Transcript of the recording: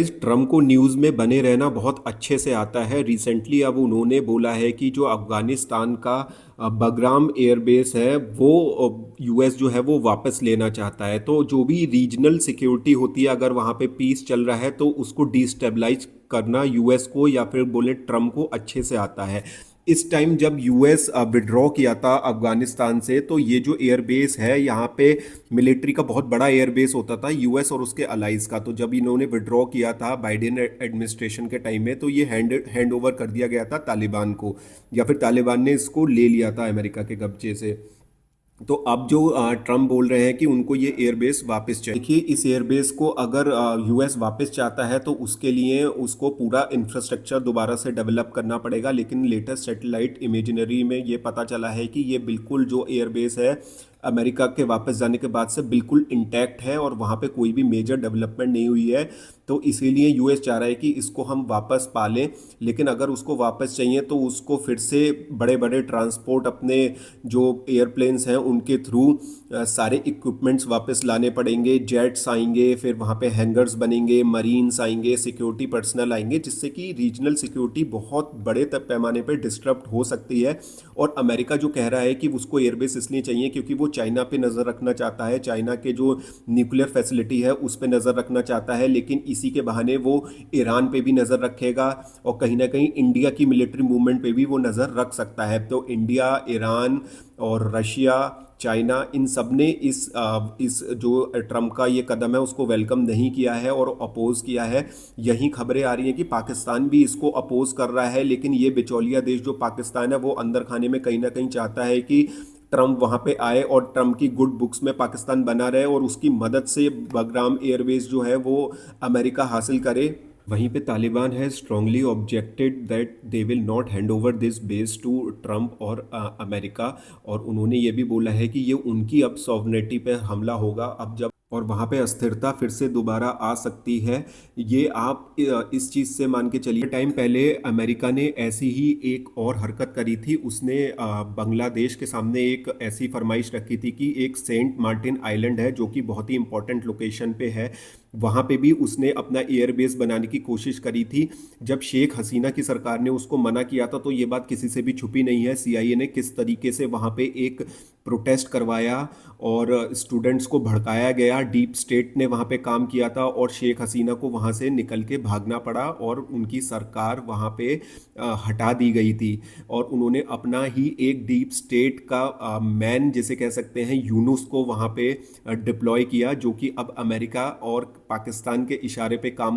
Trump को news में बने रहना बहुत अच्छे से आता है। रिसेंटली अब उन्होंने बोला है कि जो अफ़गानिस्तान का बगराम एयरबेस है वो यूएस जो है वो वापस लेना चाहता है। तो जो भी रीजनल सिक्योरिटी होती है, अगर वहाँ पे पीस चल रहा है तो उसको डिस्टेबलाइज करना यूएस को या फिर बोले ट्रम्प को अच्छे से आता है। इस टाइम जब यूएस विड्रॉ किया था अफगानिस्तान से, तो ये जो एयरबेस है यहाँ पे मिलिट्री का बहुत बड़ा एयरबेस होता था यूएस और उसके अलाइज का। तो जब इन्होंने विड्रॉ किया था बाइडेन एडमिनिस्ट्रेशन के टाइम में, तो ये हैंड ओवर कर दिया गया था तालिबान को, या फिर तालिबान ने इसको ले लिया था अमेरिका के कब्जे से। तो अब जो ट्रम्प बोल रहे हैं कि उनको ये एयरबेस वापस चाहिए। देखिए, इस एयरबेस को अगर यूएस वापस चाहता है तो उसके लिए उसको पूरा इंफ्रास्ट्रक्चर दोबारा से डेवलप करना पड़ेगा। लेकिन लेटेस्ट सैटेलाइट इमेजिनरी में ये पता चला है कि ये बिल्कुल जो एयरबेस है अमेरिका के वापस जाने के बाद से बिल्कुल इंटैक्ट है और वहाँ पे कोई भी मेजर डेवलपमेंट नहीं हुई है। तो इसीलिए यूएस चाह रहा है कि इसको हम वापस पा लें। लेकिन अगर उसको वापस चाहिए तो उसको फिर से बड़े बड़े ट्रांसपोर्ट अपने जो एयरप्लेन्स हैं उनके थ्रू सारे इक्विपमेंट्स वापस लाने पड़ेंगे। जेट्स आएंगे, फिर वहाँ पे हैंगर्स बनेंगे, मरीन्स आएंगे, सिक्योरिटी पर्सनल आएंगे, जिससे कि रीजनल सिक्योरिटी बहुत बड़े पैमाने पर डिस्टर्ब हो सकती है। और अमेरिका जो कह रहा है कि उसको एयरबेस इसलिए चाहिए क्योंकि वो चाइना पे नज़र रखना चाहता है, चाइना के जो न्यूक्लियर फैसिलिटी है उस पे नज़र रखना चाहता है। लेकिन इसी के बहाने वो ईरान पे भी नज़र रखेगा और कहीं ना कहीं इंडिया की मिलिट्री मूवमेंट पे भी वो नज़र रख सकता है। तो इंडिया, ईरान और रशिया, चाइना, इन सब ने इस जो ट्रम्प का ये कदम है उसको वेलकम नहीं किया है और अपोज किया है। यही खबरें आ रही हैं कि पाकिस्तान भी इसको अपोज कर रहा है। लेकिन ये बिचौलिया देश जो पाकिस्तान है वो अंदर खाने में कहीं ना कहीं चाहता है कि ट्रम्प वहाँ पे आए और ट्रम्प की गुड बुक्स में पाकिस्तान बना रहे और उसकी मदद से बगराम एयरवेज जो है वो अमेरिका हासिल करे। वहीं पे तालिबान है strongly objected that they will not hand over this base to Trump और अमेरिका। और उन्होंने ये भी बोला है कि ये उनकी अब सॉवरेनिटी पे हमला होगा अब जब, और वहाँ पे अस्थिरता फिर से दोबारा आ सकती है। ये आप इस चीज़ से मान के चलिए। टाइम पहले अमेरिका ने ऐसी ही एक और हरकत करी थी। उसने बांग्लादेश के सामने एक ऐसी फरमाइश रखी थी कि एक सेंट मार्टिन आइलैंड है जो कि बहुत ही इंपॉर्टेंट लोकेशन पे है, वहाँ पे भी उसने अपना एयरबेस बनाने की कोशिश करी थी। जब शेख हसीना की सरकार ने उसको मना किया था तो ये बात किसी से भी छुपी नहीं है। सीआईए ने किस तरीके से वहाँ पे एक प्रोटेस्ट करवाया और स्टूडेंट्स को भड़काया गया। डीप स्टेट ने वहाँ पे काम किया था और शेख हसीना को वहाँ से निकल के भागना पड़ा और उनकी सरकार वहाँ पे हटा दी गई थी। और उन्होंने अपना ही एक डीप स्टेट का मैन जिसे कह सकते हैं यूनुस को वहाँ पे डिप्लॉय किया, जो कि अब अमेरिका और पाकिस्तान के इशारे पे काम